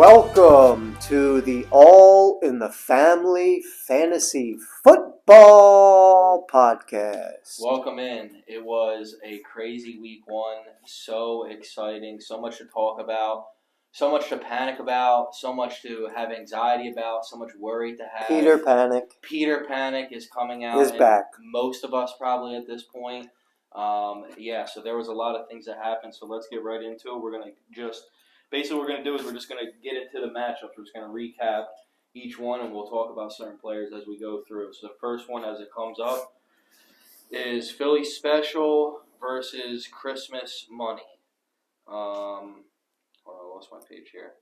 Welcome to the All in the Family Fantasy Football Podcast. Welcome in. It was a crazy week one. So exciting. So much to talk about. So much to panic about. So much to have anxiety about. So much worry to have. Peter Panic is coming out. is back. Most of us probably at this point. So there was a lot of things that happened. So let's get right into it. We're going to basically what we're going to do is we're just going to get into the matchups. We're just going to recap each one, and we'll talk about certain players as we go through. So the first one as it comes up is Philly Special versus Christmas Money. Hold on, I lost my page here.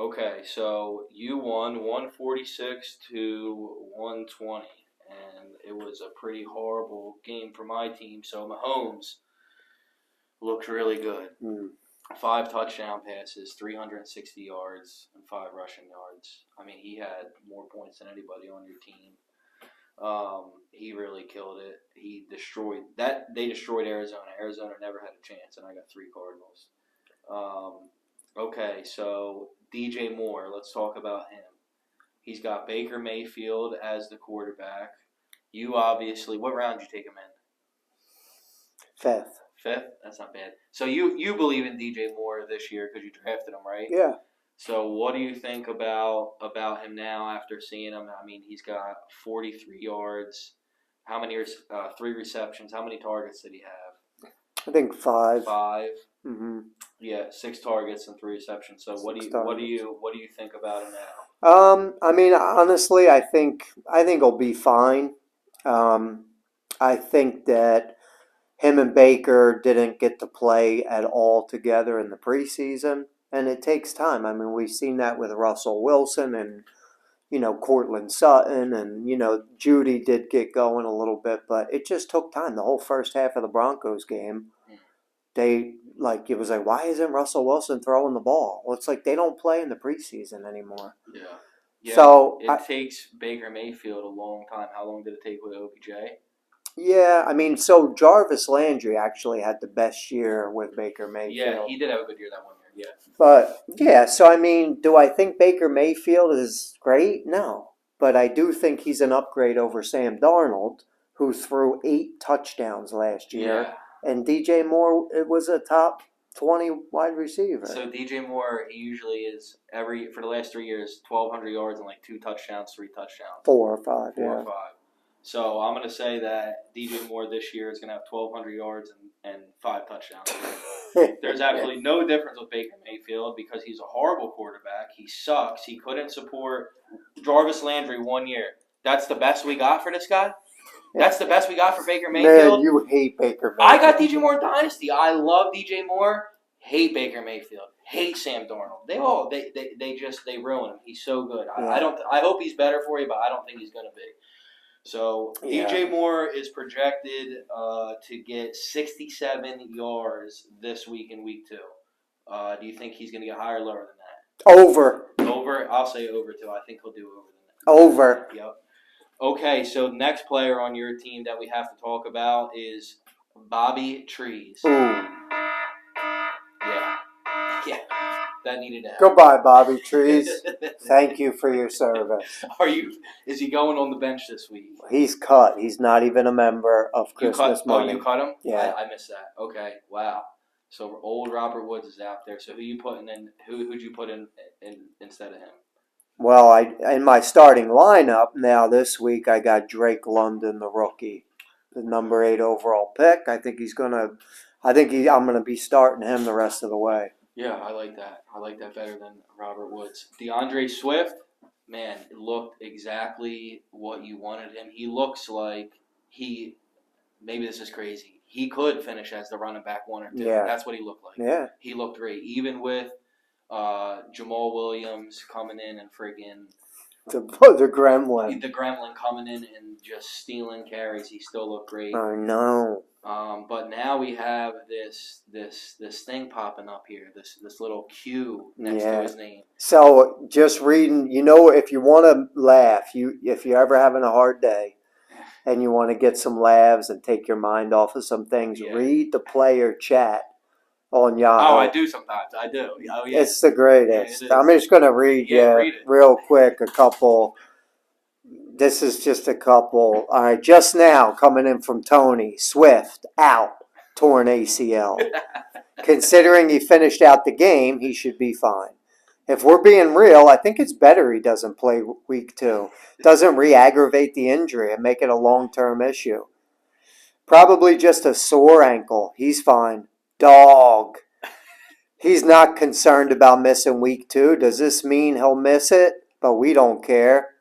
Okay, so you won 146 to 120, and it was a pretty horrible game for my team. So Mahomes looked really good. 5 touchdown passes, 360 yards, and 5 rushing yards. I mean, he had more points than anybody on your team. He really killed it. They destroyed Arizona. Arizona never had a chance, and I got 3 Cardinals. Okay, so DJ Moore, let's talk about him. He's got Baker Mayfield as the quarterback. You obviously, what round did you take him in? Fifth? That's not bad. So you believe in DJ Moore this year because you drafted him, right? Yeah. So what do you think about him now after seeing him? I mean, he's got 43 yards. How many 3 receptions? How many targets did he have? I think 5. 5. Mm-hmm. Yeah, 6 targets and 3 receptions. So what do you think about him now? I mean, honestly, I think he'll be fine. I think that him and Baker didn't get to play at all together in the preseason, and it takes time. I mean, we've seen that with Russell Wilson and, Courtland Sutton, and, Judy did get going a little bit, but it just took time. The whole first half of the Broncos game, it was like, why isn't Russell Wilson throwing the ball? Well, it's like they don't play in the preseason anymore. Yeah. So it takes Baker Mayfield a long time. How long did it take with OBJ? Yeah, I mean, so Jarvis Landry actually had the best year with Baker Mayfield. Yeah, he did have a good year that one year, yeah. But, yeah, so I mean, do I think Baker Mayfield is great? No. But I do think he's an upgrade over Sam Darnold, who threw 8 touchdowns last year. Yeah. And DJ Moore, it was a top 20 wide receiver. So DJ Moore, he usually is for the last 3 years, 1,200 yards and 2 touchdowns, 3 touchdowns. 4 or 5, 4 or 5. So I'm going to say that DJ Moore this year is going to have 1,200 yards and 5 touchdowns. There's absolutely no difference with Baker Mayfield because he's a horrible quarterback. He sucks. He couldn't support Jarvis Landry 1 year. That's the best we got for this guy? That's the best we got for Baker Mayfield? Man, you hate Baker Mayfield. I got DJ Moore in Dynasty. I love DJ Moore. Hate Baker Mayfield. Hate Sam Darnold. They ruin him. He's so good. Yeah. I hope he's better for you, but I don't think he's going to be. So DJ Moore is projected to get 67 yards this week in week 2. Do you think he's going to get higher or lower than that? Over. Over? I'll say over too. I think he'll do over than that. Over. Yep. Okay, so next player on your team that we have to talk about is Bobby Trees. Ooh. Yeah. That needed to happen. Goodbye, Bobby Trees. Thank you for your service. Is he going on the bench this week? He's cut. He's not even a member of Christmas Money. Oh, you cut him? Yeah. I missed that. Okay. Wow. So old Robert Woods is out there. So who you putting in? Who'd you put in instead of him? Well, in my starting lineup now this week, I got Drake London, the rookie, the number 8 overall pick. I'm gonna be starting him the rest of the way. Yeah, I like that. I like that better than Robert Woods. DeAndre Swift, man, it looked exactly what you wanted him. He looks like maybe this is crazy. He could finish as the running back 1 or 2. Yeah. That's what he looked like. Yeah. He looked great. Even with Jamal Williams coming in and friggin' the gremlin. The gremlin coming in and just stealing carries. He still looked great. I know. But now we have this thing popping up here, this little Q next to his name. So just reading, if you want to laugh, if you're ever having a hard day and you want to get some laughs and take your mind off of some things, read the player chat on Yahoo. Oh, I do sometimes. I do. Oh, yeah. It's the greatest. Yeah, it is. I'm just going to read Yeah, you read it. real quick a couple. This is just a couple. All right, just now coming in from Tony Swift out, torn ACL. Considering he finished out the game, he should be fine. If we're being real, I think it's better he doesn't play week 2. Doesn't re-aggravate the injury and make it a long-term issue. Probably just a sore ankle. He's fine. Dog. He's not concerned about missing week 2. Does this mean he'll miss it? But we don't care.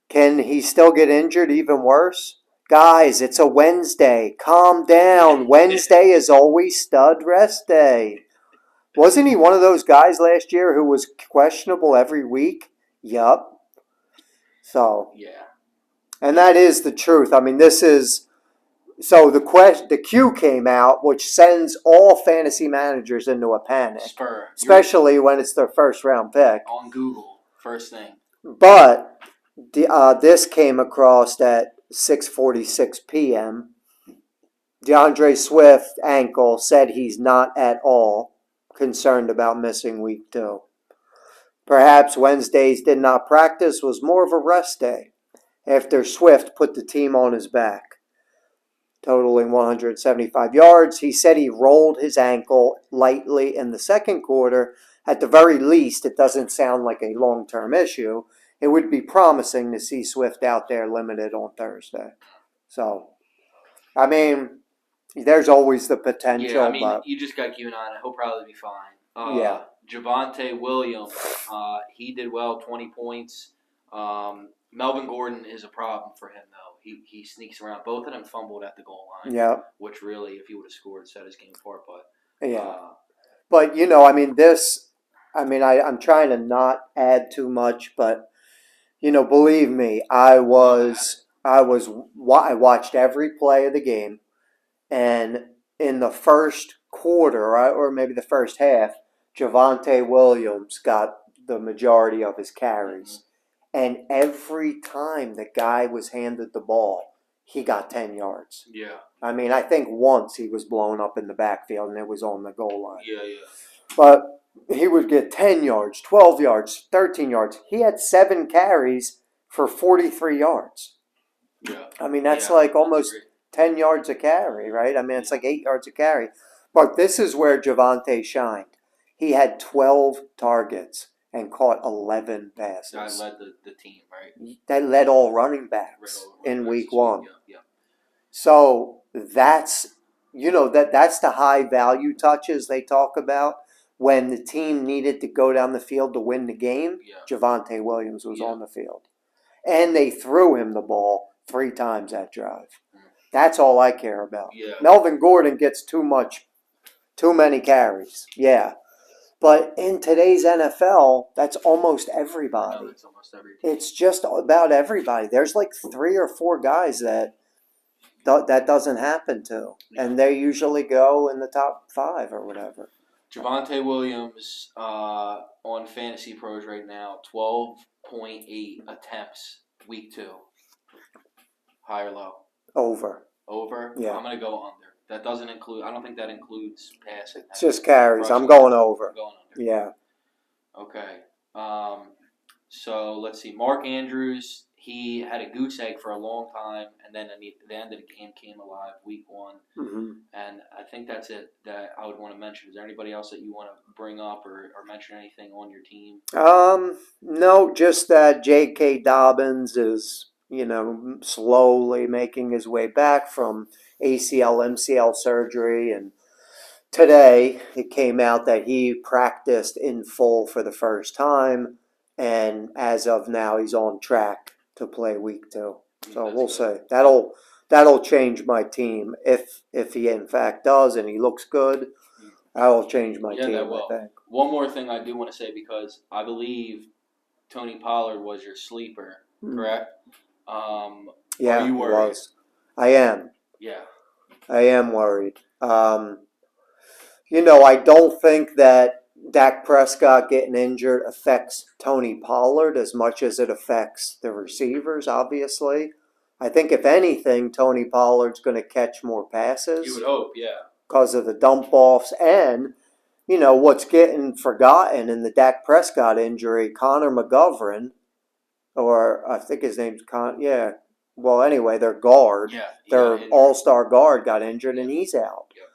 Can he still get injured even worse? Guys, it's a Wednesday. Calm down. Wednesday is always stud rest day. Wasn't he one of those guys last year who was questionable every week? Yup. So, Yeah. and that is the truth. I mean, this is so the Q came out, which sends all fantasy managers into a panic, Spur. especially when it's their first round pick. On Google, first thing. But this came across at 6:46 p.m. DeAndre Swift ankle said he's not at all concerned about missing week 2. Perhaps Wednesday's did not practice was more of a rest day after Swift put the team on his back, totaling 175 yards. He said he rolled his ankle lightly in the second quarter. At the very least, it doesn't sound like a long-term issue. It would be promising to see Swift out there limited on Thursday. So, I mean, there's always the potential. Yeah, I mean, but you just got to keep an eye on it. He'll probably be fine. Yeah. Javonte Williams, he did well, 20 points. Melvin Gordon is a problem for him, though. He sneaks around. Both of them fumbled at the goal line. Yeah. Which really, if he would have scored, set his game apart. But Yeah. But, you know, I mean, I'm trying to not add too much, but, you know, believe me, I watched every play of the game, and in the first quarter, or maybe the first half, Javonte Williams got the majority of his carries. And every time the guy was handed the ball, he got 10 yards. Yeah. I mean, I think once he was blown up in the backfield and it was on the goal line. Yeah. But he would get 10 yards, 12 yards, 13 yards. He had 7 carries for 43 yards. Yeah. I mean, that's like almost 10 yards a carry, right? I mean, it's like 8 yards a carry. But this is where Javonte shined. He had 12 targets and caught 11 passes. I led the team, right? That led all running backs in week 1. Yeah. So that's, you know, that's the high value touches they talk about. When the team needed to go down the field to win the game, Javonte Williams was on the field. And they threw him the ball 3 times that drive. That's all I care about. Yeah. Melvin Gordon gets too many carries. Yeah. But in today's NFL, that's almost everybody. No, it's almost every team. It's just about everybody. There's like 3 or 4 guys that doesn't happen to. And they usually go in the top 5 or whatever. Javonte Williams on Fantasy Pros right now, 12.8 attempts week 2. High or low? Over. Over? Yeah. I'm going to go under. That doesn't include, I don't think that includes passing. It's just carries. I'm going over. I'm going under. Yeah. Okay. So let's see. Mark Andrews, he had a goose egg for a long time, and then at the end of the game came alive week 1. Mm-hmm. And I think that's it that I would want to mention. Is there anybody else that you want to bring up or mention anything on your team? No, just that J.K. Dobbins is, you know, slowly making his way back from ACL, MCL surgery. And today it came out that he practiced in full for the first time. And as of now, he's on track to play week 2. So we'll see. That'll change my team if he in fact does and he looks good. That'll change my team. That will. I think. One more thing I do want to say, because I believe Tony Pollard was your sleeper, correct? Yeah, are you worried? He was. I am. Yeah. I am worried. You know, I don't think that Dak Prescott getting injured affects Tony Pollard as much as it affects the receivers, obviously. I think, if anything, Tony Pollard's going to catch more passes. You would hope, yeah. because of the dump offs and, you know, what's getting forgotten in the Dak Prescott injury, Connor McGovern, or I think his name's yeah. Well, anyway, their guard, Yeah, their all-star guard got injured and he's out. Yep.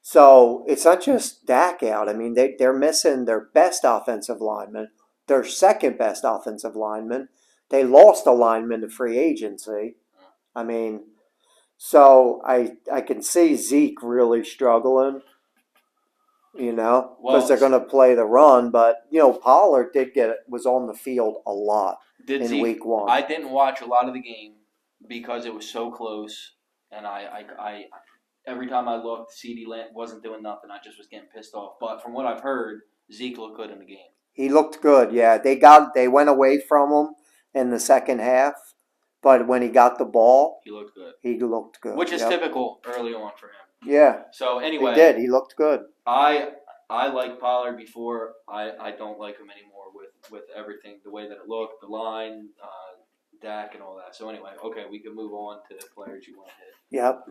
So it's not just Dak out. I mean, they're missing their best offensive lineman, their second best offensive lineman. They lost a lineman to free agency. I mean, so I can see Zeke really struggling, you know, because they're going to play the run. But, you know, Pollard was on the field a lot in week one. I didn't watch a lot of the game because it was so close. And I every time I looked, CeeDee Lamb wasn't doing nothing. I just was getting pissed off. But from what I've heard, Zeke looked good in the game. He looked good, yeah. They went away from him in the second half, but when he got the ball, he looked good. Which is typical early on for him. Yeah. So anyway, he did. He looked good. I liked Pollard before. I don't like him anymore with everything, the way that it looked, the line, Dak, and all that. So anyway, okay, we can move on to the players you want to hit. Yep.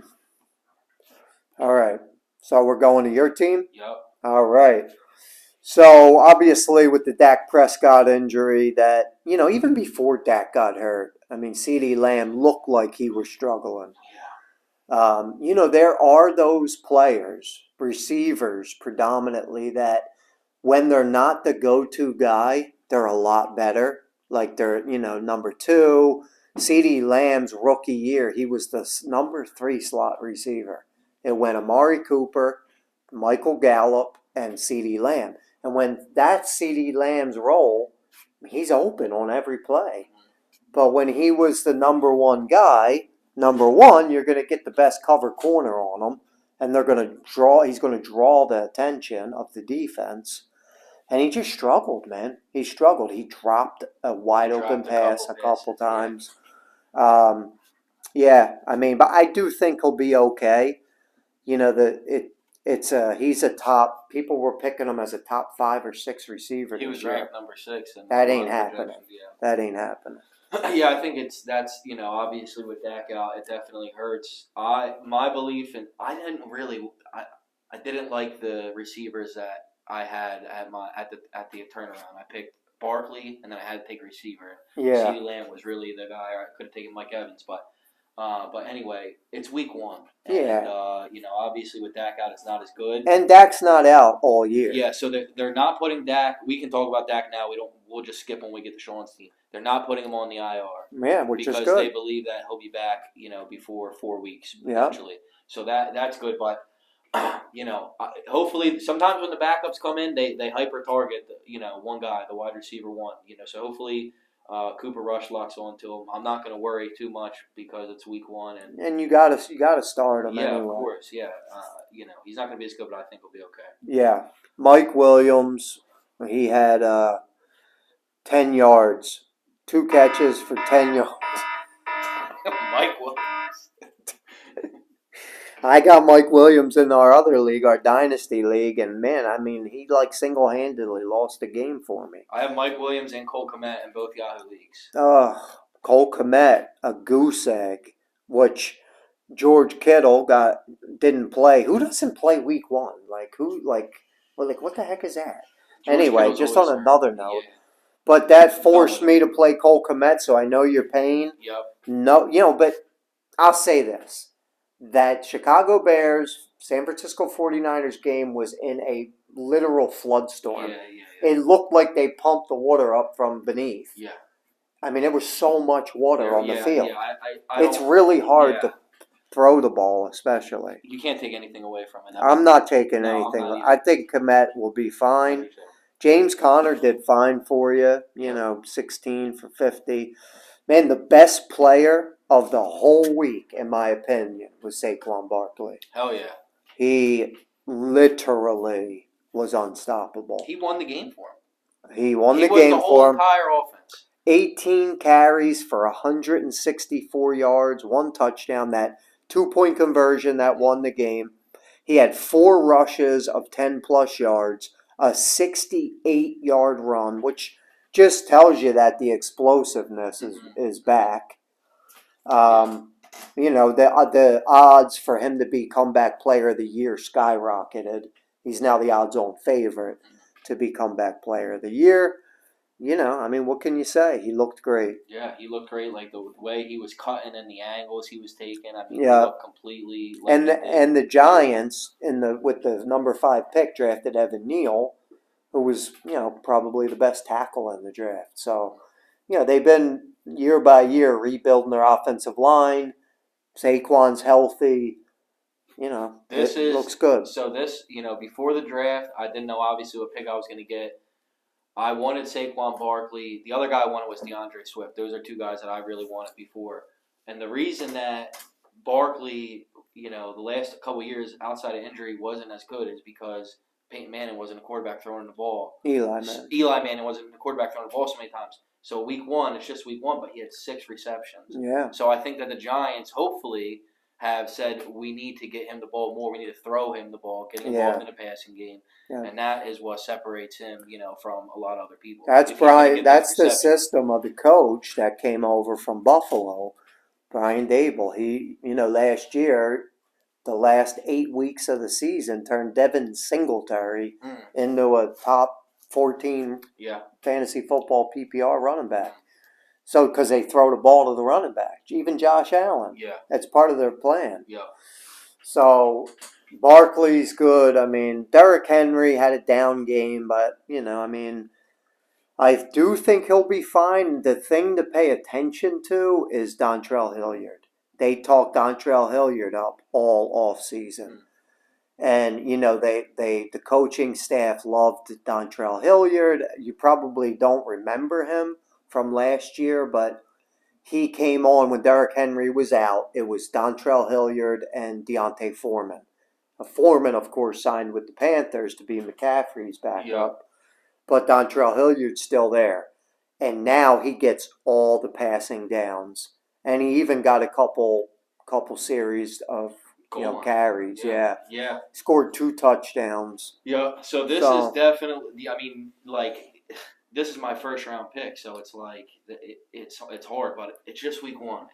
All right. So we're going to your team? Yep. All right. So obviously with the Dak Prescott injury that, you know, even before Dak got hurt, I mean, CeeDee Lamb looked like he was struggling. Yeah. You know, there are those players, receivers predominantly, that when they're not the go-to guy, they're a lot better. Like they're, you know, number 2. CeeDee Lamb's rookie year, he was the number 3 slot receiver. It went Amari Cooper, Michael Gallup, and CeeDee Lamb. And when that's CeeDee Lamb's role, he's open on every play. But when he was the number 1 guy, number 1, you're going to get the best cover corner on him, and he's going to draw the attention of the defense. And he just struggled, man. He struggled. He dropped a wide open pass a couple times. Yeah, I mean, but I do think he'll be okay. You know, he's a top. People were picking him as a top 5 or 6 receiver. He was ranked number 6. That ain't happening. That ain't happening. Yeah, I think that's you know, obviously with Dak out, it definitely hurts. My belief, and I didn't like the receivers that I had at the turnaround. I picked Barkley, and then I had to take receiver. Yeah. CeeDee Lamb was really the guy. I could have taken Mike Evans, but anyway, it's week 1. And, yeah. You know, obviously with Dak out, it's not as good. And Dak's not out all year. Yeah, so they're not putting Dak. We can talk about Dak now. We'll just skip when we get to Sean's team. They're not putting him on the IR. Yeah, which is good. Because they believe that he'll be back, you know, before 4 weeks potentially. Yeah. So that's good, but you know, hopefully sometimes when the backups come in, they hyper target you know, one guy, the wide receiver 1. You know, so hopefully Cooper Rush locks onto him. I'm not going to worry too much because it's week 1 and you gotta start him yeah, anyway. Of course, yeah. You know, he's not going to be as good, but I think he'll be okay. Yeah, Mike Williams, he had 10 yards, 2 catches for 10 yards. Mike Williams. I got Mike Williams in our other league, our Dynasty League, and man, I mean, he like single-handedly lost the game for me. I have Mike Williams and Cole Kmet in both Yahoo leagues. Cole Kmet, a goose egg, which George Kittle didn't play. Who doesn't play week 1? Like what the heck is that? George anyway, Kittle's just on another note. Yeah. But that forced me to play Cole Kmet, so I know your pain. Yep. No, you know, but I'll say this. That Chicago Bears, San Francisco 49ers game was in a literal flood storm. Yeah. It looked like they pumped the water up from beneath. Yeah. I mean, it was so much water on the field. Yeah, it's really hard to throw the ball, especially. You can't take anything away from it. I'm not taking anything. I think Kmet will be fine. James Conner did fine for you. You know, 16 for 50. Man, the best player of the whole week, in my opinion, was Saquon Barkley. Hell yeah. He literally was unstoppable. He won the game for him. He won the game for him. Entire offense. 18 carries for 164 yards, 1 touchdown, that 2-point conversion that won the game. He had 4 rushes of 10-plus yards, a 68-yard run, which just tells you that the explosiveness is back. the odds for him to be comeback player of the year skyrocketed. He's now the odds-on favorite to be comeback player of the year. What can you say? He looked great. Yeah, he looked great. Like the way he was cutting and the angles he was taking. I mean, Yeah. he looked completely like And the Giants with the number 5 pick drafted Evan Neal, who was probably the best tackle in the draft. So they've been year by year rebuilding their offensive line. Saquon's healthy. It looks good. So this, before the draft, I didn't know obviously what pick I was going to get. I wanted Saquon Barkley. The other guy I wanted was DeAndre Swift. Those are two guys that I really wanted before. And the reason that Barkley, the last couple of years outside of injury wasn't as good is because Peyton Manning wasn't a quarterback throwing the ball. Eli Manning wasn't a quarterback throwing the ball so many times. So week one, it's just week one, but he had 6 receptions. Yeah. So I think that the Giants hopefully have said we need to get him the ball more. We need to throw him the ball, get him involved in the passing game. Yeah. And that is what separates him, from a lot of other people. That's Brian. That's the system of the coach that came over from Buffalo, Brian Dable. He, last year, the last 8 weeks of the season, turned Devin Singletary into a top 14 fantasy football PPR running back. So, because they throw the ball to the running back, even Josh Allen. Yeah. That's part of their plan. Yeah. So, Barkley's good. Derrick Henry had a down game, but, I do think he'll be fine. The thing to pay attention to is Dontrell Hilliard. They talked Dontrell Hilliard up all off season. And, the coaching staff loved Dontrell Hilliard. You probably don't remember him from last year, but he came on when Derrick Henry was out. It was Dontrell Hilliard and Deontay Foreman. Foreman, of course, signed with the Panthers to be McCaffrey's backup, but Dontrell Hilliard's still there. And now he gets all the passing downs. And he even got a couple series of carries. Yeah. Scored 2 touchdowns. Yeah. So this is definitely. This is my first round pick, so it's like it's hard, but it's just week one.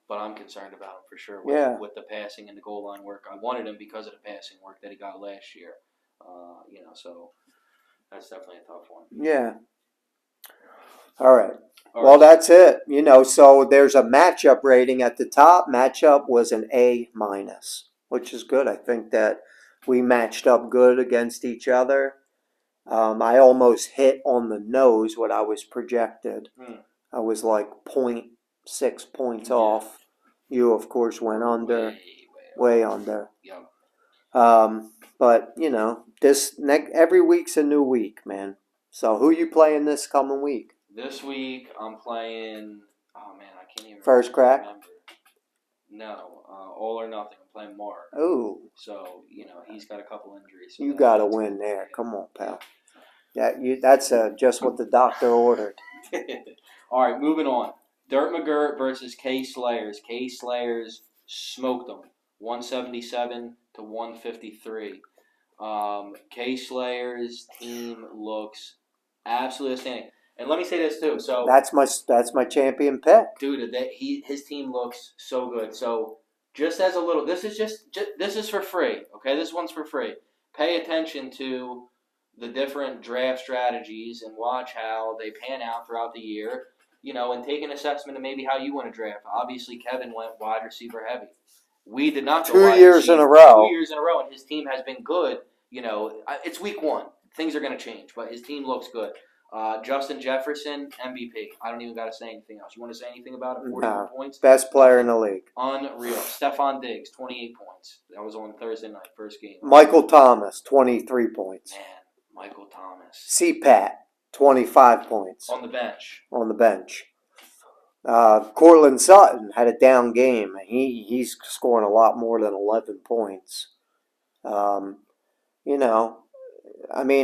But I'm concerned about him for sure with the passing and the goal line work. I wanted him because of the passing work that he got last year. So that's definitely a tough one. Yeah. All right. Well, that's it. So there's a matchup rating at the top. Matchup was an A-, which is good. I think that we matched up good against each other. I almost hit on the nose what I was projected. I was like 0.6 points off. You, of course, went under, way under. Yeah. But every week's a new week, man. So who you playing this coming week? This week I'm playing. Oh man, I can't even. First crack. Remember. No, All or Nothing. I'm playing Mark. Ooh. So he's got a couple injuries. So you got to win there. Come on, pal. That's just what the doctor ordered. All right, moving on. Dirt McGirt versus K Slayers. K Slayers smoked them, 177 to 153. K Slayers team looks absolutely outstanding. And let me say this too. So that's my champion pick, dude. His team looks so good. So just as a little, this is for free. Okay, this one's for free. Pay attention to the different draft strategies and watch how they pan out throughout the year. And take an assessment of maybe how you want to draft. Obviously, Kevin went wide receiver heavy. We did not go 2 years in a row. 2 years in a row, and his team has been good. It's week one. Things are going to change, but his team looks good. Justin Jefferson, MVP. I don't even got to say anything else. You want to say anything about it? 44 points? Best player in the league. Unreal. Stephon Diggs, 28 points. That was on Thursday night, first game. Michael Thomas, 23 points. Man, Michael Thomas. CPAT, 25 points. On the bench. Cortland Sutton had a down game. He's scoring a lot more than 11 points.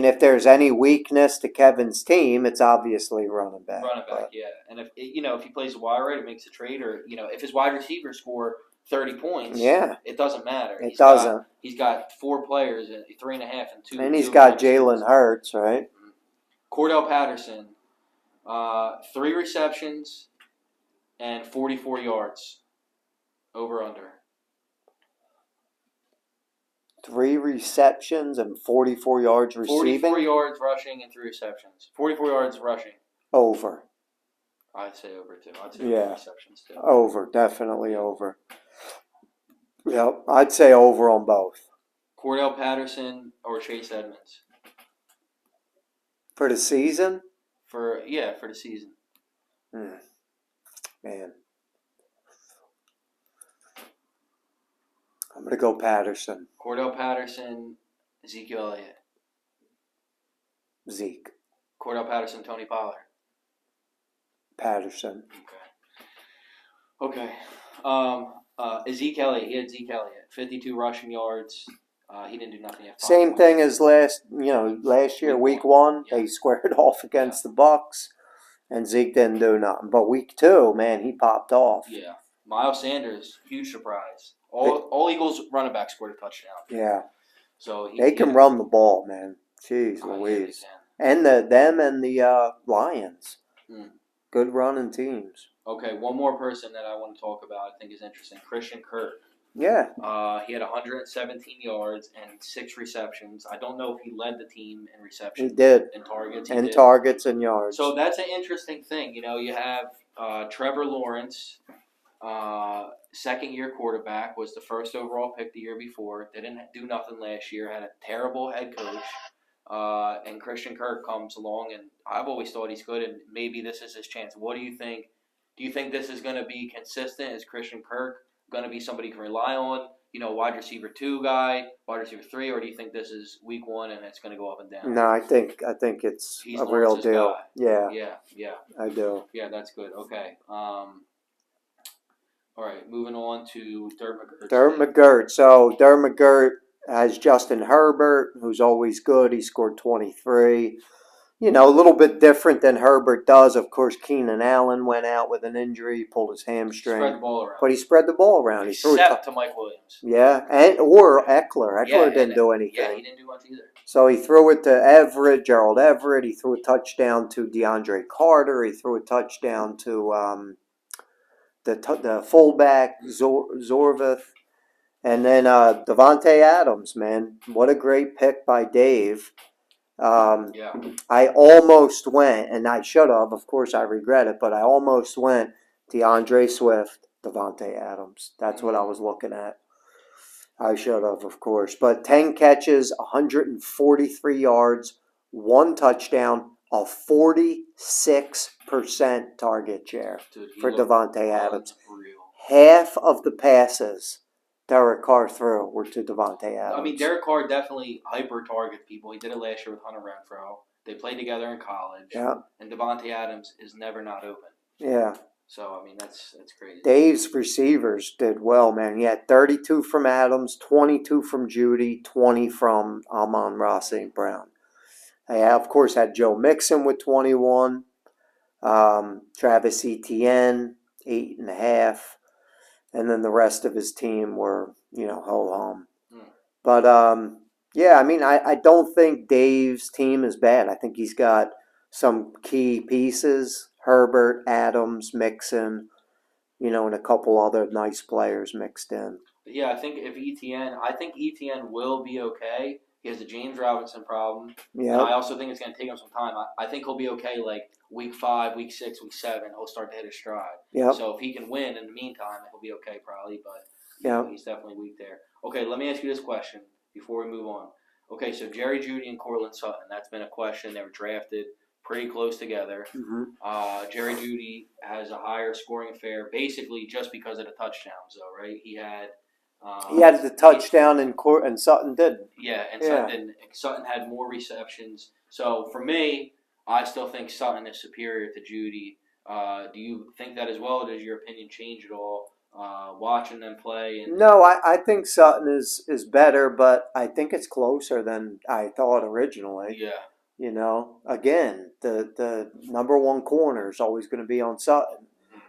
If there's any weakness to Kevin's team, it's obviously running back. Yeah. And if he plays wide right, it makes a trade. Or if his wide receivers score 30 points, it doesn't matter. He's got 4 players, 3.5 and 2. And he's got Jalen Hurts, right? Cordell Patterson, 3 receptions and 44 yards. Over under. 3 receptions and 44 yards 44 receiving. yards rushing and 3 receptions. 44 yards rushing. Over. I'd say over too. I'd say Yeah. over receptions too. Over. Definitely over. Yep. I'd say over on both. Cordell Patterson or Chase Edmonds For the season? for the season. Man. I'm going to go Patterson. Cordell Patterson, Ezekiel Elliott. Zeke. Cordell Patterson, Tony Pollard. Patterson. Okay. Zeke Elliott. He had Zeke Elliott. 52 rushing yards. He didn't do nothing. Same thing as last year, week one, Yeah. they squared off against the Bucks, and Zeke didn't do nothing. But week 2, man, he popped off. Yeah. Miles Sanders, huge surprise. All Eagles running backs scored a touchdown. Yeah. So They can run the ball, man. Jeez Louise. Yeah, And them and the Lions. Hmm. Good running teams. Okay, one more person that I want to talk about I think is interesting. Christian Kirk. Yeah. He had 117 yards and 6 receptions. I don't know if he led the team in receptions. He did. And targets. Targets and yards. So that's an interesting thing. You have Trevor Lawrence, second-year quarterback, was the first overall pick the year before. Didn't do nothing last year. Had a terrible head coach. And Christian Kirk comes along, and I've always thought he's good, and maybe this is his chance. What do you think? Do you think this is going to be consistent? Is Christian Kirk going to be somebody you can rely on? Wide receiver 2 guy, wide receiver 3, or do you think this is week 1 and it's going to go up and down? No, I think it's He's a real Lawrence's deal. guy. Yeah. Yeah. I do. Yeah, that's good. Okay. All right, moving on to Dermot McGirt. So Dermot McGirt has Justin Herbert, who's always good. He scored 23. A little bit different than Herbert does. Of course, Keenan Allen went out with an injury. He pulled his hamstring. Spread the ball around. But he spread the ball around. Except to Mike Williams. Yeah, or Eckler. Eckler didn't do anything. Yeah, he didn't do much either. So he threw it to Gerald Everett. He threw a touchdown to DeAndre Carter. He threw a touchdown to the fullback, Zorvith. And then Devontae Adams, man. What a great pick by Dave. I almost went, and I should have. Of course, I regret it, but I almost went DeAndre Swift, Devontae Adams. That's what I was looking at. I should have, of course. But 10 catches, 143 yards, 1 touchdown, a 46% target share for Devontae Adams. Half of the passes Derek Carr threw were to Devontae Adams. I mean, Derek Carr definitely hyper-targets people. He did it last year with Hunter Renfrow. They played together in college. Yeah. And Devontae Adams is never not open. Yeah. So, I mean, that's crazy. Dave's receivers did well, man. He had 32 from Adams, 22 from Judy, 20 from Amon-Ra St. Brown. They, of course, had Joe Mixon with 21. Travis Etienne, 8.5. And then the rest of his team were, ho-hum. But, yeah, I mean, I don't think Dave's team is bad. I think he's got some key pieces. Herbert, Adams, Mixon, and a couple other nice players mixed in. Yeah, I think Etienne will be okay. He has the James Robinson problem. Yeah. I also think it's going to take him some time. I think he'll be okay like week 5, week 6, week 7. He'll start to hit his stride. Yeah. So if he can win in the meantime, he'll be okay probably. But he's definitely weak there. Okay, let me ask you this question before we move on. Okay, so Jerry Jeudy and Courtland Sutton. That's been a question. They were drafted pretty close together. Mm-hmm. Jerry Jeudy has a higher scoring affair basically just because of the touchdowns, though, right? He had the touchdown and Sutton didn't. Yeah, and Sutton didn't. Sutton had more receptions. So for me, I still think Sutton is superior to Jeudy. Do you think that as well? Or does your opinion change at all watching them play? No, I think Sutton is better, but I think it's closer than I thought originally. Yeah. Again, the number 1 corner is always going to be on Sutton,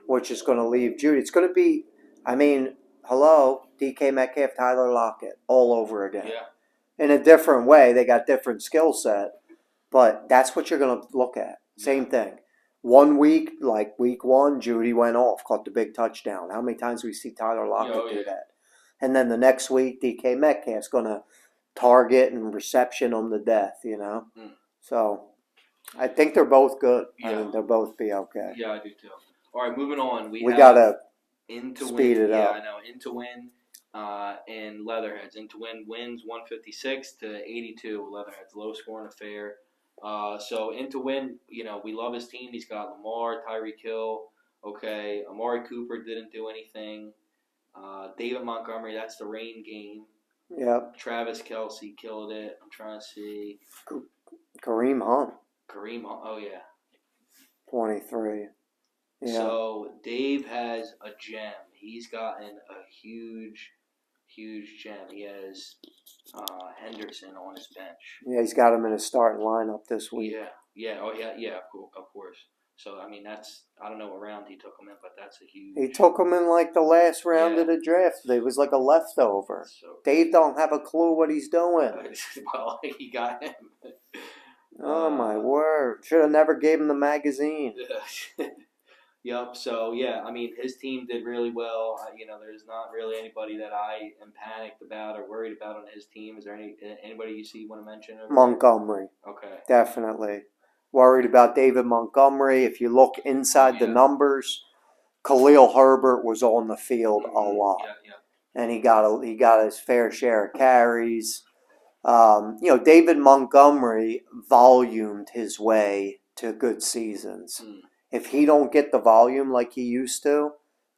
which is going to leave Jeudy. It's going to be, DK Metcalf, Tyler Lockett, all over again. Yeah. In a different way. They got different skill set, but that's what you're going to look at. Same thing. 1 week, like week 1, Judy went off, caught the big touchdown. How many times we see Tyler Lockett Oh, do yeah. that? And then the next week, DK Metcalf's going to target and reception them to death, you know? Mm. So I think they're both good. I Yeah. mean, they'll both be okay. Yeah, I do too. All right, moving on. We got have to In to speed win. it Yeah, up. I know. In to win and Leatherheads. In to win wins 156 to 82. Leatherheads, low scoring affair. So In to win, we love his team. He's got Lamar, Tyreek Hill. Okay, Amari Cooper didn't do anything. David Montgomery, that's the rain game. Yep. Travis Kelce killed it. I'm trying to see. Kareem Hunt, Kareem, oh yeah. 23. Yeah. So Dave has a gem. He's gotten a huge gem. He has Henderson on his bench. Yeah, he's got him in his starting lineup this week. Yeah. Oh yeah. Of course. So I mean, I don't know what round he took him in, but that's a huge. He took him in like the last round of the draft. It was like a leftover. So, Dave don't have a clue what he's doing. well, he got him. Oh my word! Should have never gave him the magazine. Yep. So yeah, I mean, his team did really well. There's not really anybody that I am panicked about or worried about on his team. Is there anybody you see you want to mention? Montgomery. Okay. Definitely worried about David Montgomery. If you look inside the numbers, Khalil Herbert was on the field a lot, and he got his fair share of carries. David Montgomery volumed his way to good seasons. If he don't get the volume like he used to,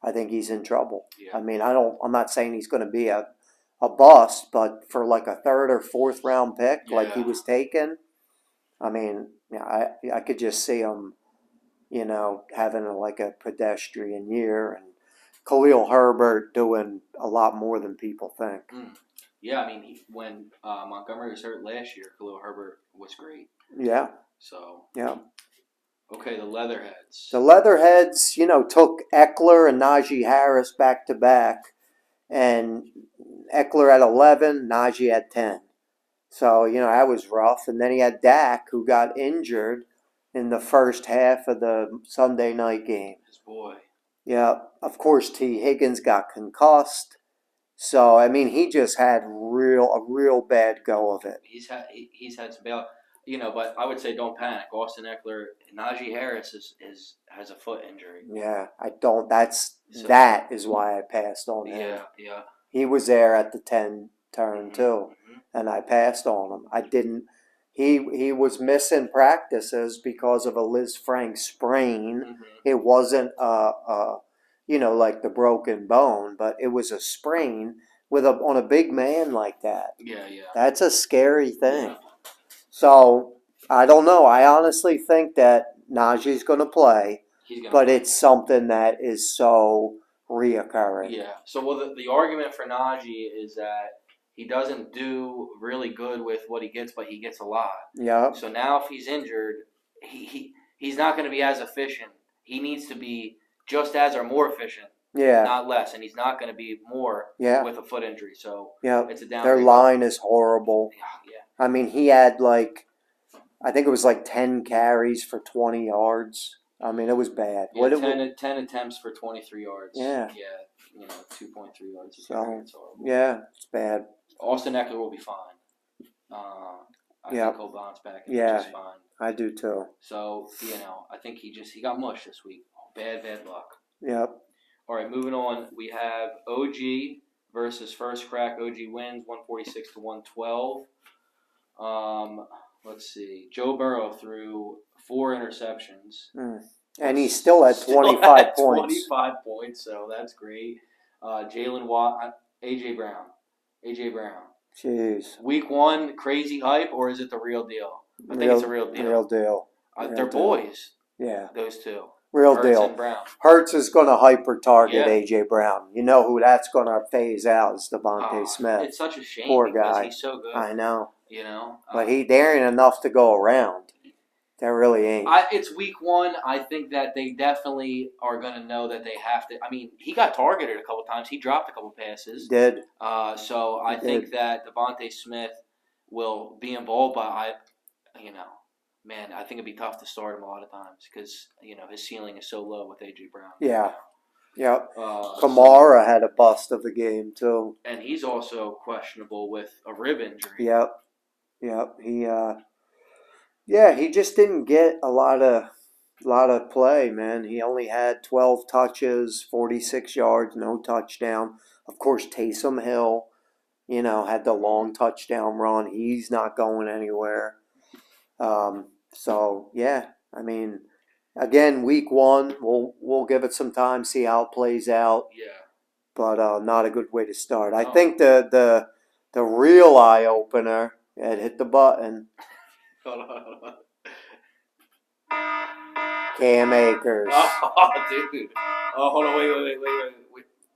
I think he's in trouble. Yeah. I mean, I'm not saying he's going to be a bust, but for like a 3rd or 4th round pick, like he was taken, I mean, yeah, I could just see him, having like a pedestrian year, and Khalil Herbert doing a lot more than people think. Yeah, I mean, when Montgomery was hurt last year, Khalil Herbert was great. Yeah. So. Yeah. Okay, the Leatherheads. The Leatherheads, took Eckler and Najee Harris back to back, and Eckler at 11, Najee at 10. So, that was rough. And then he had Dak, who got injured in the first half of the Sunday night game. His boy. Yeah. Of course, T. Higgins got concussed. So, I mean, he just had a real bad go of it. He's had some bail. But I would say don't panic. Austin Eckler, Najee Harris has a foot injury. Yeah, I don't. That is why I passed on him. Yeah. He was there at the 10 turn too, and I passed on him. I didn't. He was missing practices because of a Liz Frank sprain. It wasn't like the broken bone, but it was a sprain on a big man like that. Yeah. That's a scary thing. Yeah. So, I don't know. I honestly think that Najee's going to play, but it's something that is so reoccurring. Yeah. So, the argument for Najee is that he doesn't do really good with what he gets, but he gets a lot. Yeah. So now if he's injured, he's not going to be as efficient. He needs to be just as or more efficient. Yeah. Not less, and he's not going to be more with a foot injury. So it's a downgrade. Their line is horrible. Yeah. I mean, he had I think it was 10 carries for 20 yards. I mean, it was bad. Yeah, 10 attempts for 23 yards. Yeah. Yeah, 2.3 yards. So, it's horrible. Yeah, it's bad. Austin Eckler will be fine. I think he'll bounce back and be just fine. I do too. So, I think he got mushed this week. Bad luck. Yep. All right, moving on. We have OG versus First Crack. OG wins 146 to 112. Let's see. Joe Burrow threw 4 interceptions. And he's still at 25 points. 25 points, so that's great. Jalen Watt, AJ Brown. Jeez. Week 1, crazy hype, or is it the real deal? I think it's a real deal. Real deal. They're boys. Yeah. Those two. Real Hurts deal. and Brown. Hurts is going to hyper target AJ Brown. You know who that's going to phase out is Devontae Smith. It's such a shame. Poor because guy. He's so good. I know. But there ain't enough to go around. There really ain't. It's week 1. I think that they definitely are going to know that they have to. I mean, he got targeted a couple times. He dropped a couple passes. He did. So I think that Devontae Smith will be involved, but man, I think it'd be tough to start him a lot of times because his ceiling is so low with AJ Brown. Yeah. Yep. So, Kamara had a bust of the game too. and he's also questionable with a rib injury. Yep. Yep. He just didn't get a lot of play, man. He only had 12 touches, 46 yards, no touchdown. Of course, Taysom Hill, had the long touchdown run. He's not going anywhere. So yeah, I mean, again, week one, we'll give it some time, see how it plays out. Yeah. But not a good way to start. I No. think the real eye opener had hit the button. Hold on. Cam Akers. Oh, dude. Oh, hold on. Wait.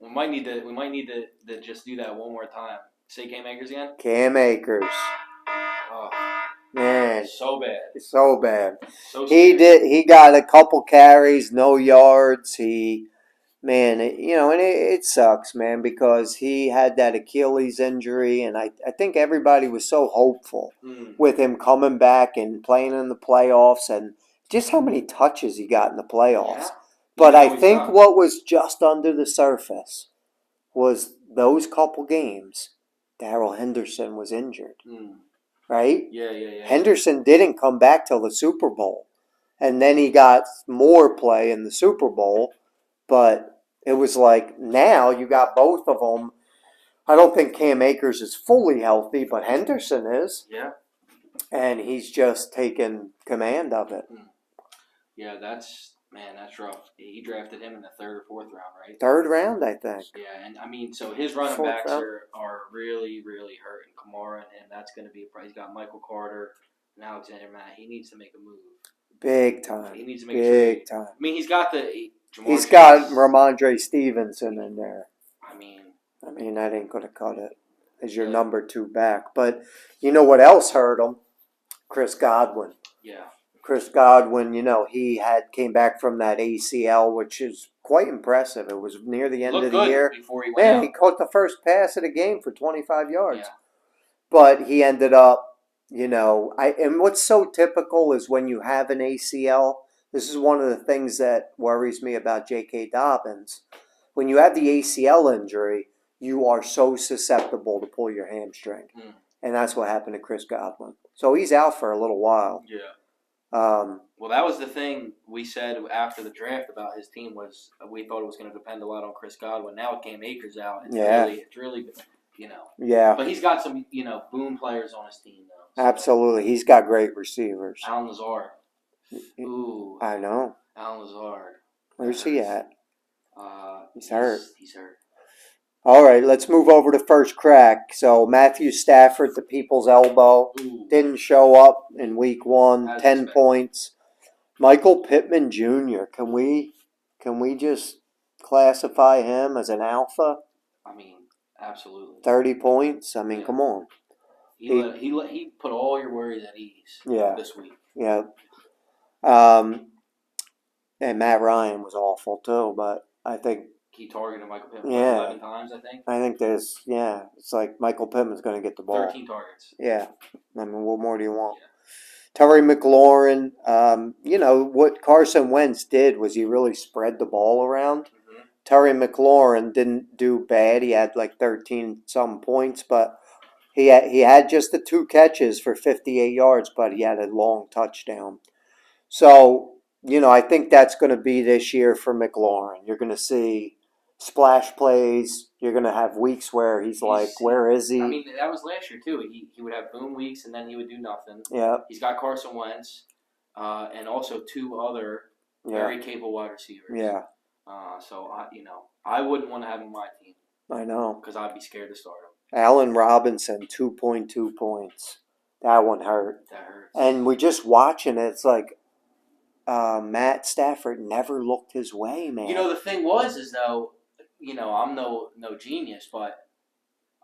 We might need to just do that one more time. Say Cam Akers again. Cam Akers. Oh, Man, so bad. so bad. So He scary. he got a couple carries, no yards. And it sucks, man, because he had that Achilles injury, and I think everybody was so hopeful with him coming back and playing in the playoffs, and just how many touches he got in the playoffs. Yeah. But You I know he's think not. what was just under the surface was those couple games, Darrell Henderson was injured, right? Yeah. Henderson didn't come back till the Super Bowl, and then he got more play in the Super Bowl, but it was like now you got both of them. I don't think Cam Akers is fully healthy, but Henderson is. Yeah. And he's just taken command of it. Yeah, that's rough. He drafted him in the third or fourth round, right? Third round, I think. Yeah, and I mean, so his running Fourth backs round. are really, really hurting. Kamara, and that's going to be a price. He's got Michael Carter and Alexander Matt. He needs to make a move. Big time. He needs to make a Big trade. time. I mean, he's got He's got Ramondre Stevenson in there. I mean, that ain't going to cut it as your number 2 back. But you know what else hurt him? Chris Godwin. Yeah. Chris Godwin, he came back from that ACL, which is quite impressive. It was near the end of the year. Before he went out. He caught the first pass of the game for 25 yards. Yeah. But he ended up, and what's so typical is when you have an ACL, this is one of the things that worries me about J.K. Dobbins. When you have the ACL injury, you are so susceptible to pull your hamstring. And that's what happened to Chris Godwin. So he's out for a little while. Yeah. Well, that was the thing we said after the draft about his team was we thought it was going to depend a lot on Chris Godwin. Now with Cam Akers out, it's really, Yeah. But he's got some, boom players on his team though. So. Absolutely. He's got great receivers. Allen Lazard. Ooh. I know. Allen Lazard. Where's he at? He's hurt. He's hurt. All right, let's move over to first crack. So Matthew Stafford, the people's elbow, didn't show up in week 1, 10 points. Michael Pittman Jr., can we just classify him as an alpha? I mean, absolutely. 30 points? I mean, come on. He put all your worries at ease this week. Yeah. And Matt Ryan was awful too, but I think he targeted Michael Pittman 11 times, I think. I think it's like Michael Pittman's going to get the ball. 13 targets. Yeah. I mean, what more do you want? Yeah. Terry McLaurin, what Carson Wentz did was he really spread the ball around. Mm-hmm. Terry McLaurin didn't do bad. He had like 13-some points, but he had just the 2 catches for 58 yards, but he had a long touchdown. So, I think that's going to be this year for McLaurin. You're going to see splash plays. You're going to have weeks where he's like, where is he? I mean, that was last year, too. He would have boom weeks, and then he would do nothing. Yeah. He's got Carson Wentz and also 2 other very capable wide receivers. Yeah. So, I wouldn't want to have him on my team. I know. Because I'd be scared to start him. Allen Robinson, 2.2 points. That one hurt. That hurts. And we're just watching it. It's like Matt Stafford never looked his way, man. The thing is, though, I'm no genius, but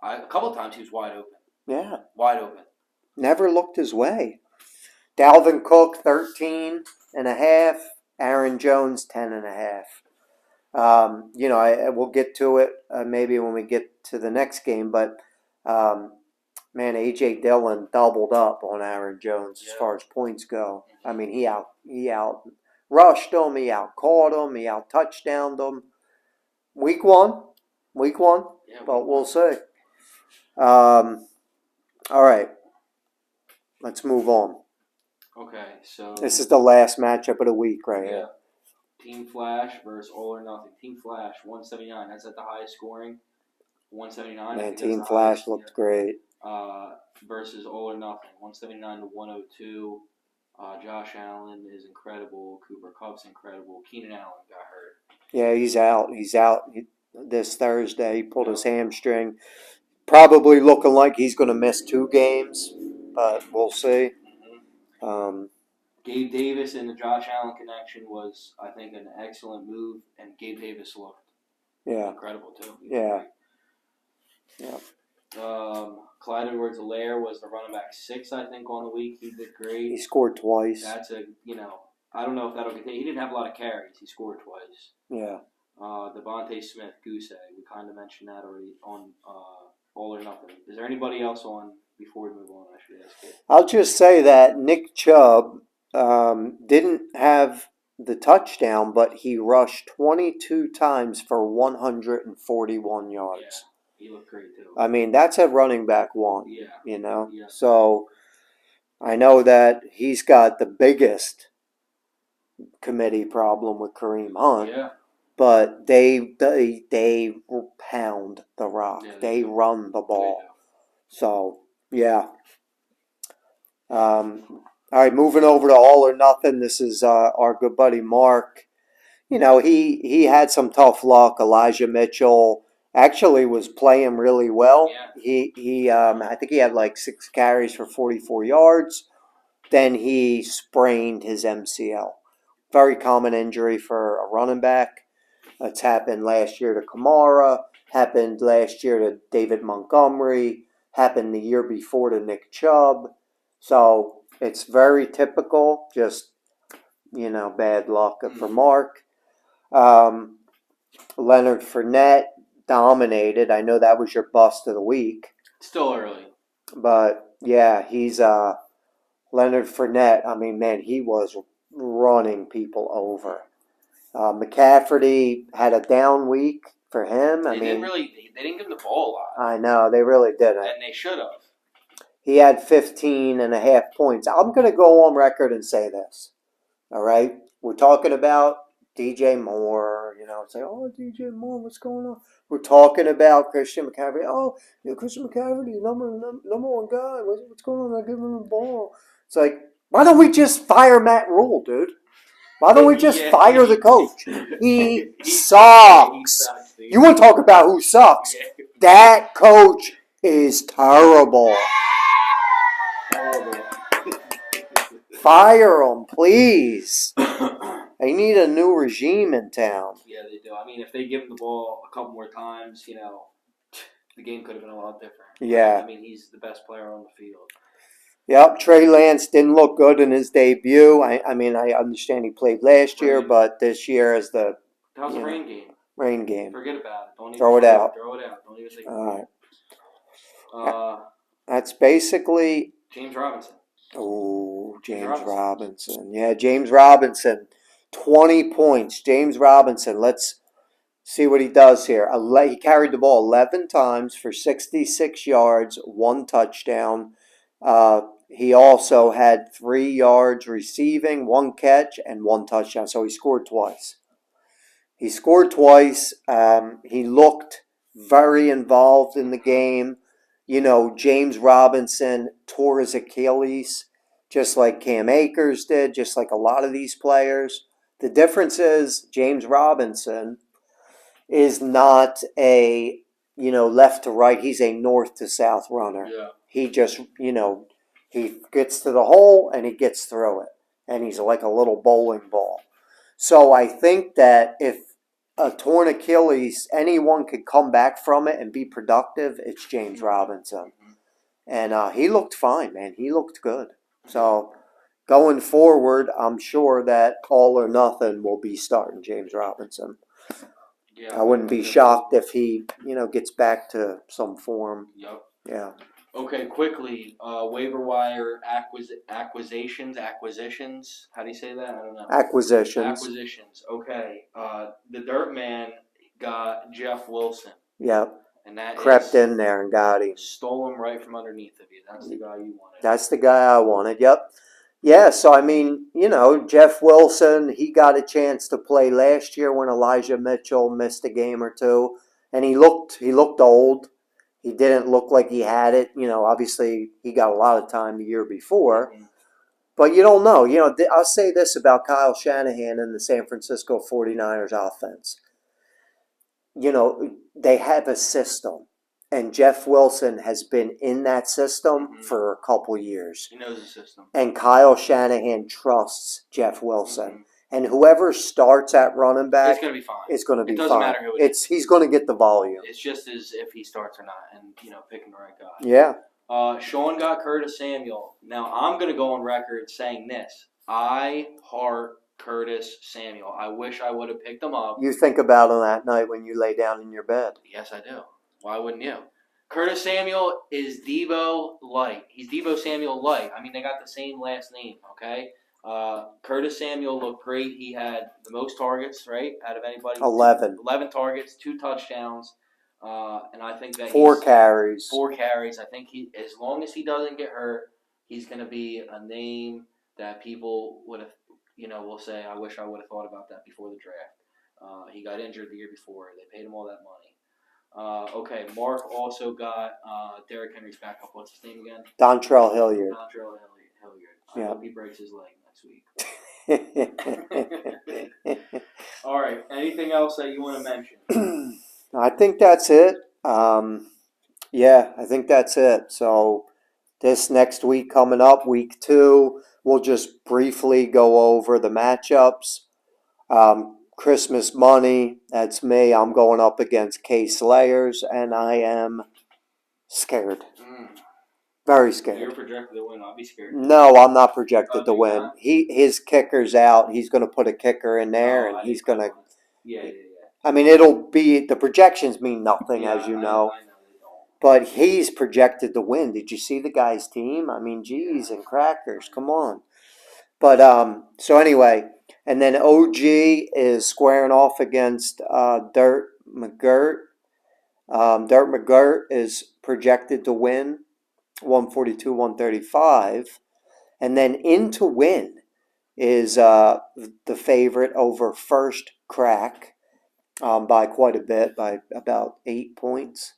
a couple of times he was wide open. Yeah. Wide open. Never looked his way. Dalvin Cook, 13.5. Aaron Jones, 10.5. We'll get to it maybe when we get to the next game, but man, AJ Dillon doubled up on Aaron Jones as Yeah. far as points go. I mean, he out rushed him, he out caught him, he out touchdowned him. Week one, Yeah, but we'll see. All right, let's move on. Okay, so This is the last matchup of the week right yeah. here. Team Flash versus All or Nothing. Team Flash 179. That's at the highest scoring. 179. Man, Team Flash looked great. Versus All or Nothing. 179 to 102. Josh Allen is incredible. Cooper Kupp's incredible. Keenan Allen got hurt. Yeah, he's out. This Thursday. He pulled his hamstring. Probably looking like he's going to miss 2 games, but we'll see. Gabe Davis and the Josh Allen connection was, I think, an excellent move, and Gabe Davis looked incredible too. Yeah. Clyde Edwards-Helaire was the running back 6, I think, on the week. He did great. He scored twice. That's I don't know if that'll continue. He didn't have a lot of carries. He scored twice. Yeah. Devontae Smith, Goose Egg. We kind of mentioned that already on All or Nothing. Is there anybody else on before we move on? I should ask you. I'll just say that Nick Chubb didn't have the touchdown, but he rushed 22 times for 141 yards. Yeah, he looked great too. I mean, that's a running back 1. Yeah. Yeah. So I know that he's got the biggest committee problem with Kareem Hunt. Yeah. But they pound the rock. Yeah, they run the ball. They do. So, yeah. All right, moving over to All or Nothing. This is our good buddy Mark. You know, he had some tough luck. Elijah Mitchell actually was playing really well. Yeah. I think he had like 6 carries for 44 yards. Then he sprained his MCL. Very common injury for a running back. It's happened last year to Kamara, happened last year to David Montgomery, happened the year before to Nick Chubb. So it's very typical, just, bad luck for Mark. Leonard Fournette dominated. I know that was your bust of the week. Still early. But, yeah, he's Leonard Fournette. I mean, man, he was running people over. McCaffrey had a down week for him. They didn't give him the ball a lot. I know, they really didn't. And they should have. He had 15.5 points. I'm going to go on record and say this. All right? We're talking about DJ Moore. Say, oh, DJ Moore, what's going on? We're talking about Christian McCaffrey. Oh, Christian McCaffrey, number 1 guy. What's going on? I give him the ball. It's like, why don't we just fire Matt Rule, dude? Why don't we just fire the coach? He sucks. You want to talk about who sucks? That coach is terrible. Fire him, please. They need a new regime in town. Yeah, they do. I mean, if they give him the ball a couple more times, the game could have been a lot different. Yeah. I mean, he's the best player on the field. Yep, Trey Lance didn't look good in his debut. I mean, I understand he played last year, but this year is the How's the rain game? Rain game. Forget about it. Don't even Throw it out. Throw it out. Don't even think All about it. That's basically James Robinson. Oh, James Robinson. Yeah, James Robinson. 20 points. James Robinson. Let's see what he does here. He carried the ball 11 times for 66 yards, 1 touchdown. He also had 3 yards receiving, 1 catch, and 1 touchdown. So he scored twice. He looked very involved in the game. James Robinson tore his Achilles just like Cam Akers did, just like a lot of these players. The difference is James Robinson is not a, left to right. He's a north to south runner. Yeah. He just, he gets to the hole and he gets through it. And he's like a little bowling ball. So I think that if a torn Achilles, anyone could come back from it and be productive, it's James Robinson. And he looked fine, man. He looked good. So going forward, I'm sure that All or Nothing will be starting James Robinson. Yeah, I wouldn't be shocked if he, gets back to some form. Yep. Yeah. Okay, quickly, waiver wire acquisitions. How do you say that? I don't know. Acquisitions. Acquisitions. Okay. The Dirt Man got Jeff Wilson, Yep. and that Crept is in there and got him. stole him right from underneath of you. That's the guy you wanted. That's the guy I wanted. Yep. Yeah, so I mean, Jeff Wilson, he got a chance to play last year when Elijah Mitchell missed a game or two, and he looked old. He didn't look like he had it. Obviously he got a lot of time the year before, Mhm. but you don't know. I'll say this about Kyle Shanahan and the San Francisco 49ers offense. They have a system, and Jeff Wilson has been in that system Mhm. for a couple years. He knows the system. And Kyle Shanahan trusts Jeff Wilson. Mhm. And whoever starts at running back It's gonna be fine. is going to be It doesn't fine. matter who it is. He's going to get the volume. It's just as if he starts or not, and picking the right guy. Yeah. Sean got Curtis Samuel. Now I'm gonna go on record saying this: I heart Curtis Samuel. I wish I would have picked him up. You think about him that night when you lay down in your bed. Yes, I do. Why wouldn't you? Curtis Samuel is Debo light. He's Debo Samuel light. I mean, they got the same last name. Okay. Curtis Samuel looked great. He had the most targets, right, out of anybody. 11. 11 targets, 2 touchdowns, and I think that 4 carries. 4 carries. I think as long as he doesn't get hurt, he's going to be a name that people would have, will say, I wish I would have thought about that before the draft. He got injured the year before. They paid him all that money. Okay, Mark also got Derrick Henry's backup. What's his name again? Dontrell Hilliard. Hilliard. I hope he breaks his leg next week. All right. Anything else that you want to mention? I think that's it. Yeah, I think that's it. So this next week coming up, week 2, we'll just briefly go over the matchups. Christmas money, that's me. I'm going up against K Slayers, and I am scared. Very scared. You're projected to win. I'll be scared. No, I'm not projected to you're win. not? His kicker's out. He's going to put a kicker in there, and he's going to. Yeah. I mean, it'll be the projections mean nothing, Yeah, as you know. I know they don't. But he's projected to win. Did you see the guy's team? I mean, geez, and crackers, come on. But so anyway, and then OG is squaring off against Dirt McGirt. Dirt McGirt is projected to win 142-135. And then in to win is the favorite over First Crack by quite a bit, by about 8 points.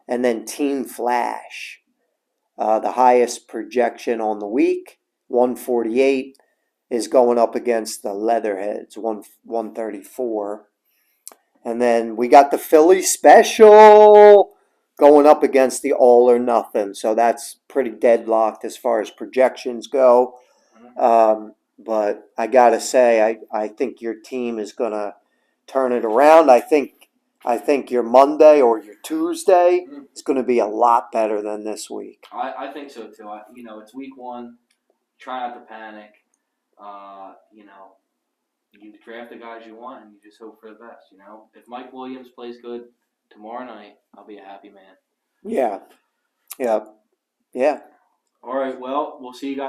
And then Team Flash, the highest projection on the week, 148, is going up against the Leatherheads, 134. And then we got the Philly Special going up against the All or Nothing. So that's pretty deadlocked as far as projections go. But I got to say, I think your team is going to turn it around. I think your Monday or your Tuesday is going to be a lot better than this week. I think so too. It's week 1. Try not to panic. You draft the guys you want, and you just hope for the best. If Mike Williams plays good tomorrow night, I'll be a happy man. Yeah. All right. Well, we'll see you guys.